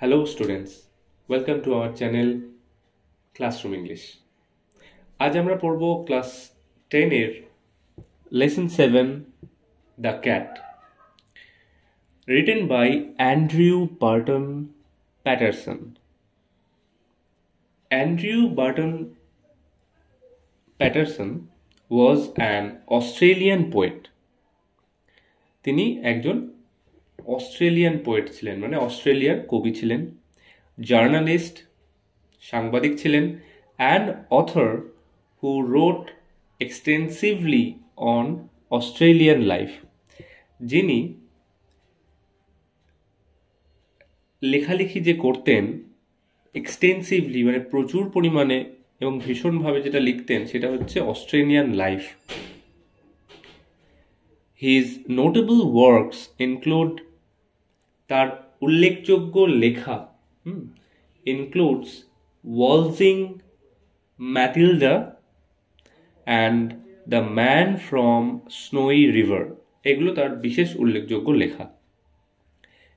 Hello students, welcome to our channel Classroom English. আজ আমরা পড়ব ক্লাস 10 এর lesson 7 The Cat, written by Andrew Barton Patterson. Andrew Barton Patterson was an Australian poet. তিনি একজন Australian poet ছিলেন, মানে অস্ট্রেলিয়ার কবি ছিলেন, জার্নালিস্ট, সাংবাদিক ছিলেন, and author who wrote extensively on Australian life. যিনি লেখালেখি যে করতেন এক্সটেন্সিভলি, মানে প্রচুর পরিমাণে এবং ভীষণভাবে যেটা লিখতেন সেটা হচ্ছে Australian life. His notable works include, তার উল্লেখযোগ্য লেখা includes Waltzing Matilda and The Man from Snowy River। এগুলো তার বিশেষ উল্লেখযোগ্য লেখা।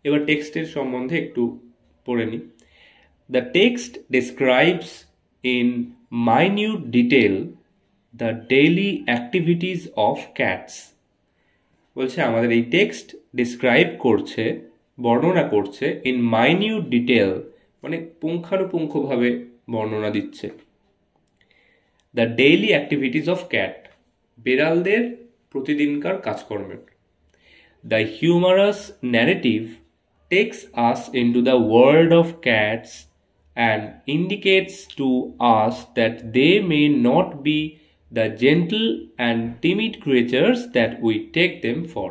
এবার টেক্সটের সম্বন্ধে একটু পড়ে নিই। The text describes in minute detail the daily activities of cats। বলছে আমাদের এই টেক্সট ডিসক্রাইব করছে, বর্ণনা করছে ইন মাইনিউট ডিটেল, মানে পুঙ্খানুপুঙ্খভাবে বর্ণনা দিচ্ছে the daily activities of cat, বিড়ালদের প্রতিদিনকার কাজকর্মের। The humorous narrative takes us into the world of cats and indicates to us that they may not be the gentle and timid creatures that we take them for।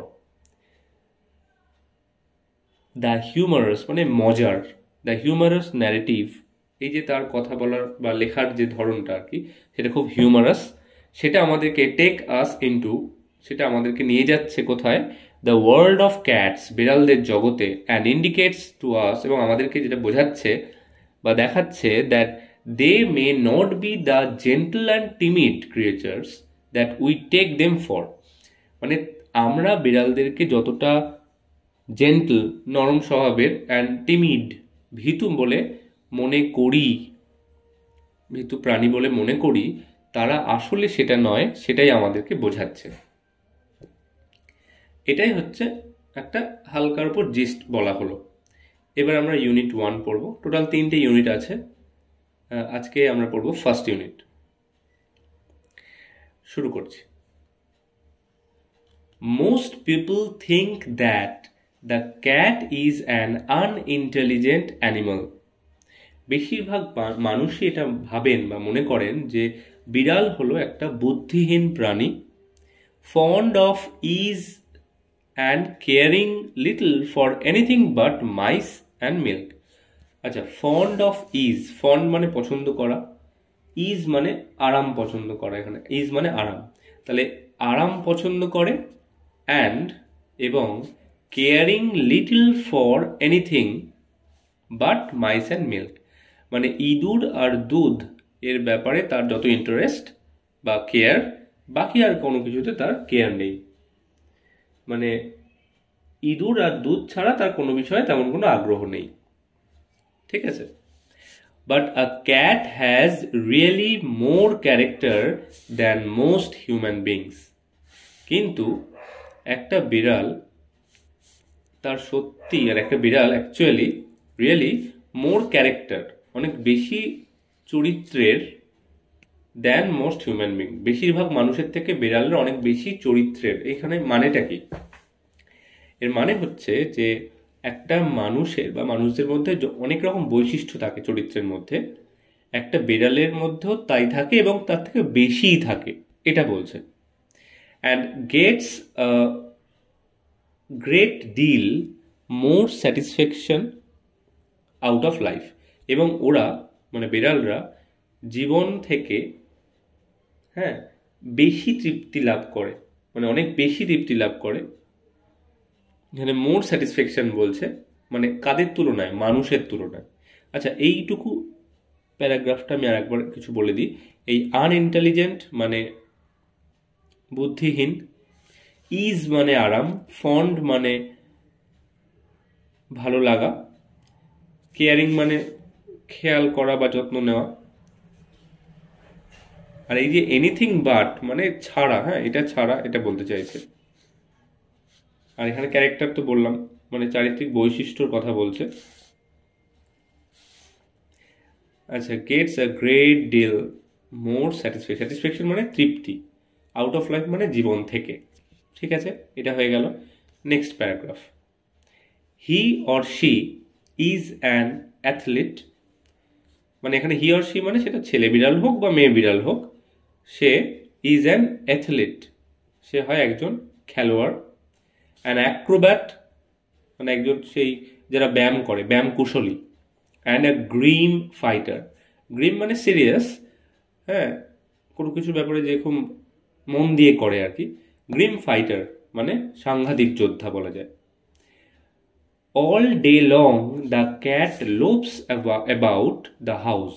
The humorous মানে মজার, the humorous narrative, এই যে তার কথা বলার বা লেখার যে ধরনটা আর কি, সেটা খুব হিউমারাস। সেটা আমাদেরকে টেক আস ইনটু, সেটা আমাদেরকে নিয়ে যাচ্ছে কোথায়? দ্য ওয়ার্ল্ড অফ ক্যাটস, বিড়ালদের জগতে, অ্যান্ড ইন্ডিকেটস টু আস, এবং আমাদেরকে যেটা বোঝাচ্ছে বা দেখাচ্ছে that they may not be the gentle and timid creatures that we take them for। মানে আমরা বিড়ালদেরকে যতটা জেন্টল, নরম স্বভাবের, অ্যান্ড টিমিড, ভীতু বলে মনে করি, ভীতু প্রাণী বলে মনে করি, তারা আসলে সেটা নয়, সেটাই আমাদেরকে বোঝাচ্ছে। এটাই হচ্ছে একটা হালকার উপর জিস্ট বলা হলো। এবার আমরা ইউনিট 1 পড়ব। টোটাল 3টে ইউনিট আছে, আজকে আমরা পড়ব ফার্স্ট ইউনিট। শুরু করছি। Most people think that the cat is an unintelligent animal. বেশিরভাগ মানুষই এটা ভাবেন বা মনে করেন যে বিড়াল হলো একটা বুদ্ধিহীন প্রাণী, fond of ease and caring little for anything but mice and milk. আচ্ছা, ফন্ড অফ ইজ, ফন্ড মানে পছন্দ করা, ইজ মানে আরাম পছন্দ করা, এখানে ইজ মানে আরাম, তাহলে আরাম পছন্দ করে, অ্যান্ড এবং caring little for anything but mice and milk, মানে ইঁদুর আর দুধ এর ব্যাপারে তার যত ইন্টারেস্ট বা কেয়ার, বাকি আর কোনো কিছুতে তার কেয়ার নেই। মানে ইঁদুর আর দুধ ছাড়া তার কোনো বিষয়ে তেমন কোনো আগ্রহ নেই, ঠিক আছে? But a cat has really more character than most human beings. কিন্তু একটা বিড়াল, তার সত্যি, আর একটা বিড়াল অ্যাকচুয়ালি রিয়েলি মোর ক্যারেক্টার, অনেক বেশি চরিত্রের, দ্যান মোস্ট হিউম্যান বিং, বেশিরভাগ মানুষের থেকে বিড়ালের অনেক বেশি চরিত্রের। এখানে মানেটা কি? এর মানে হচ্ছে যে একটা মানুষের বা মানুষদের মধ্যে অনেক রকম বৈশিষ্ট্য থাকে চরিত্রের মধ্যে, একটা বিড়ালের মধ্যেও তাই থাকে এবং তার থেকে বেশিই থাকে, এটা বলছে। And gets great deal more satisfaction out of life, এবং ওরা মানে বিড়ালরা জীবন থেকে বেশি তৃপ্তি লাভ করে, মানে অনেক বেশি তৃপ্তি লাভ করে। এখানে মোর স্যাটিসফ্যাকশন বলছে, মানে কাদের তুলনায়? মানুষের তুলনায়। আচ্ছা, এইটুকু প্যারাগ্রাফটা আমি আর একবার কিছু বলে দিই। এই আনইন্টেলিজেন্ট মানে বুদ্ধিহীন, ইজ মানে আরাম, ফন্ড মানে ভালো লাগা, কেয়ারিং মানে খেয়াল করা বা যত্ন নেওয়া। আর এই যে এনিথিং বাট মানে ছাড়া, হ্যাঁ এটা ছাড়া এটা বলতে চাইছে। আর এখানে ক্যারেক্টার তো বললাম, মানে চারিত্রিক বৈশিষ্ট্যর কথা বলছে। আচ্ছা, gets a great deal more satisfaction, satisfaction মানে তৃপ্তি, আউট অফ লাইফ মানে জীবন থেকে। ঠিক আছে, এটা হয়ে গেল। Next paragraph, he or she is an athlete, মানে এখানে হি অর শি মানে সেটা ছেলে বিড়াল হোক বা মেয়ে বিড়াল হোক, সে ইজ অ্যান অ্যাথলিট, সে হয় একজন খেলোয়াড়। অ্যান অ্যাক্রোব্যাট মানে একজন সেই যারা ব্যায়াম করে, ব্যায়াম কুশলী। And a grim fighter, grim মানে সিরিয়াস, হ্যাঁ কোনো কিছুর ব্যাপারে যে খুব মন দিয়ে করে আর কি। গ্রিম ফাইটার মানে সাংঘাতিক যোদ্ধা বলা যায়। All day long the cat loops about the house,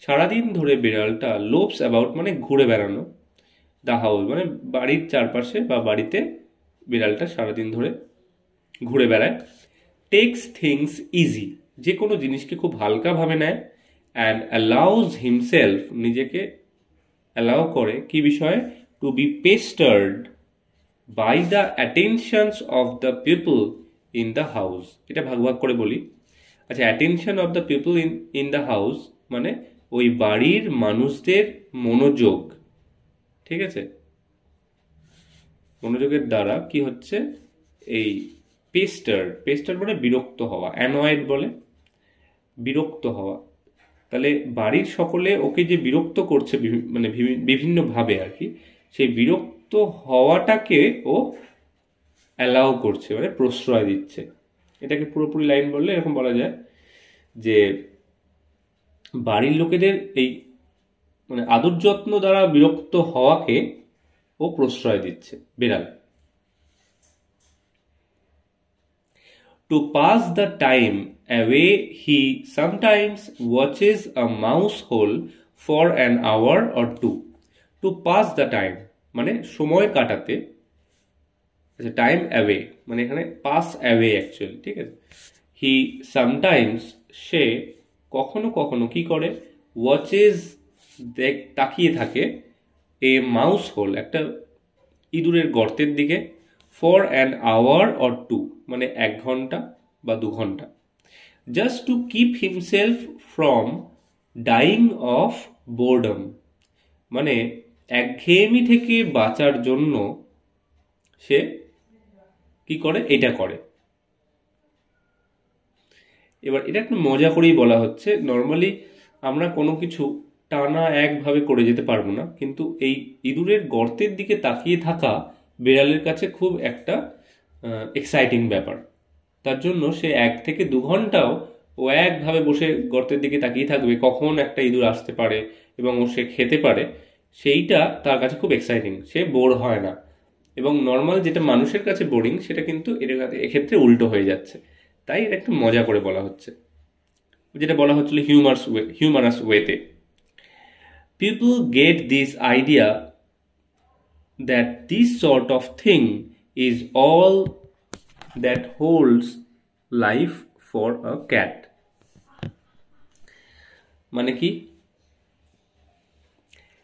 সারাদিন ধরে বিড়ালটা লোপস অ্যাবাউট মানে ঘুরে বেড়ানো, দ্য হাউস মানে বাড়ির চারপাশে বা বাড়িতে বিড়ালটা সারাদিন ধরে ঘুরে বেড়ায়। টেক্স থিংস ইজি, যে কোনো জিনিসকে খুব হালকাভাবে নেয়। অ্যান্ড অ্যালাউজ হিমসেলফ, নিজেকে অ্যালাউ করে কি বিষয়ে, to be pestered by the attentions of the people in the house. এটা ভাগ ভাগ করে বলি। আচ্ছা, attention of the people in the house মানে ওই বাড়ির মানুষদের মনোযোগ, ঠিক আছে, মনোযোগের দ্বারা কি হচ্ছে, এই পেস্টার মানে বিরক্ত হওয়া, অ্যানয়েড বলে বিরক্ত হওয়া। তাহলে বাড়ির সকলে ওকে যে বিরক্ত করছে মানে বিভিন্নভাবে আর কি, সেই বিরক্ত হওয়াটাকে ও অ্যালাউ করছে মানে প্রশ্রয় দিচ্ছে। এটাকে পুরোপুরি লাইন বললে এরকম বলা যায় যে বাড়ির লোকেদের এই মানে আদর যত্ন দ্বারা বিরক্ত হওয়াকে ও প্রশ্রয় দিচ্ছে বিড়াল। To pass the time away, he sometimes watches a mouse hole for an hour or two. To pass the time মানে সময় কাটাতে, আচ্ছা টাইম অ্যাওয়ে মানে এখানে পাস অ্যাওয়ে অ্যাকচুয়ালি, ঠিক আছে। হি সামটাইমস সে কখনো কখনো কি করে, ওয়াচেস তাকিয়ে থাকে, এ মাউস হোল একটা ইঁদুরের গর্তের দিকে, for an hour or two মানে 1 ঘন্টা বা 2 ঘন্টা, just to keep himself from dying of boredom মানে একঘেয়েমি থেকে বাঁচার জন্য সে কি করে, এটা করে। এবার এটা একটু মজা করেই বলা হচ্ছে, নর্মালি আমরা কোনো কিছু টানা একভাবে করে যেতে পারবো না, কিন্তু এই ইঁদুরের গর্তের দিকে তাকিয়ে থাকা বিড়ালের কাছে খুব একটা এক্সাইটিং ব্যাপার। তার জন্য সে 1 থেকে 2 ঘন্টাও ও একভাবে বসে গর্তের দিকে তাকিয়ে থাকবে, কখন একটা ইঁদুর আসতে পারে এবং ও সে খেতে পারে, সেইটা তার কাছে খুব এক্সাইটিং, সে বোর হয় না। এবং নর্মাল যেটা মানুষের কাছে বোরিং সেটা কিন্তু এক্ষেত্রে উল্টো হয়ে যাচ্ছে, তাই এটা একটু মজা করে বলা হচ্ছে, যেটা বলা হচ্ছিল হিউমারাস ওয়েতে। People get this idea that this sort of thing is all that holds life for a cat. মানে কি,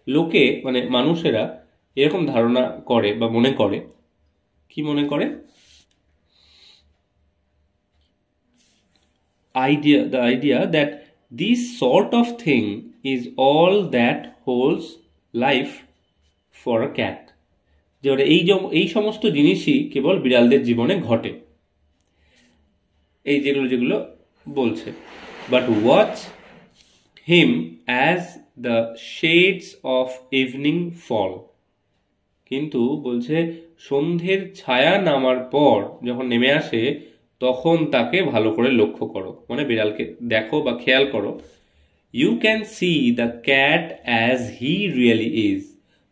লোকে মানে মানুষেরা এরকম ধারণা করে বা মনে করে, কি মনে করে, the idea that this sort of thing is all that holds life for a cat, যে এই সমস্ত জিনিসই কেবল বিড়ালদের জীবনে ঘটে, এই যেগুলো বলছে। But watch him as the shades of evening fall, কিন্তু বলছে সন্ধ্যের ছায়া নামার পর যখন নেমে আসে তখন তাকে ভালো করে লক্ষ্য করো, মানে বিড়ালকে দেখো বা খেয়াল করো। You can see the cat as he really is,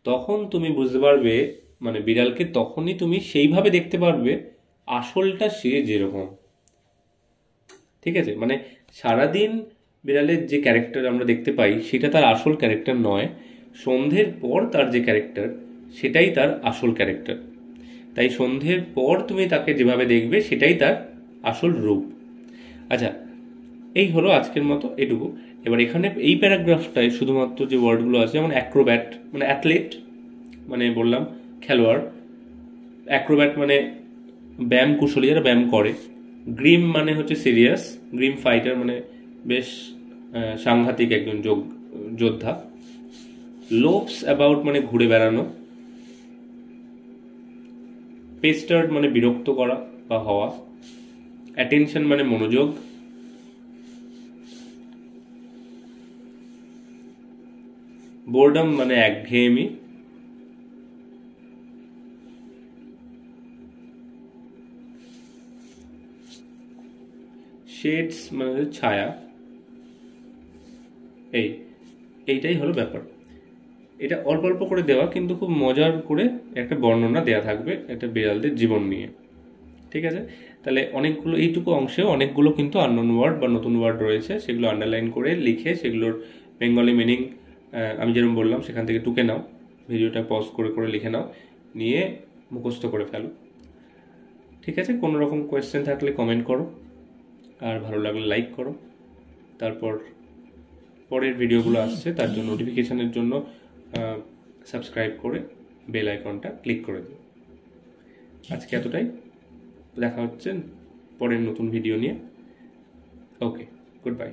তখন তুমি বুঝতে পারবে, মানে বিড়ালকে তখনই তুমি সেইভাবে দেখতে পারবে আসলটা সে যেরকম, ঠিক আছে। মানে সারাদিন বিড়ালের যে ক্যারেক্টার আমরা দেখতে পাই সেটা তার আসল ক্যারেক্টার নয়, সন্ধ্যের পর তার যে ক্যারেক্টার সেটাই তার আসল ক্যারেক্টার। তাই সন্ধ্যের পর তুমি তাকে যেভাবে দেখবে সেটাই তার আসল রূপ। আচ্ছা, এই হলো আজকের মতো এটুকু। এবার এখানে এই প্যারাগ্রাফটায় শুধুমাত্র যে ওয়ার্ডগুলো আছে, যেমন অ্যাক্রোব্যাট মানে অ্যাথলেট, মানে বললাম খেলোয়াড়। অ্যাক্রোব্যাট মানে ব্যায়াম কুশলী, যারা ব্যায়াম করে। গ্রিম মানে হচ্ছে সিরিয়াস, গ্রিম ফাইটার মানে বেশ সাংঘাতিক একজন যোদ্ধা। লোপস অ্যাবাউট মানে ঘুরে বেড়ানো। পেস্টার্ড মানে বিরক্ত করা বা হওয়া। অ্যাটেনশন মানে মনোযোগ। বোর্ডম মানে একঘেয়েমি। শেডস মানে ছায়া। এইটাই হলো ব্যাপার। এটা অল্প অল্প করে দেওয়া, কিন্তু খুব মজার করে একটা বর্ণনা দেয়া থাকবে একটা বিড়ালদের জীবন নিয়ে। ঠিক আছে, তাহলে অনেকগুলো এইটুকু অংশেও অনেকগুলো কিন্তু আননোন ওয়ার্ড বা নতুন ওয়ার্ড রয়েছে, সেগুলো আন্ডারলাইন করে লিখে সেগুলোর বেঙ্গলি মিনিং আমি যেরকম বললাম সেখান থেকে টুকে নাও, ভিডিওটা পজ করে করে লিখে নাও, নিয়ে মুখস্থ করে ফেলো। ঠিক আছে, কোনো রকম কোয়েশ্চেন থাকলে কমেন্ট করো, আর ভালো লাগলে লাইক করো। তারপর পরের ভিডিওগুলো আসছে তার জন্য নোটিফিকেশানের জন্য সাবস্ক্রাইব করে বেল আইকনটা ক্লিক করে দিও। আজকে এতটাই, দেখা হচ্ছে পরের নতুন ভিডিও নিয়ে। ওকে, গুড বাই।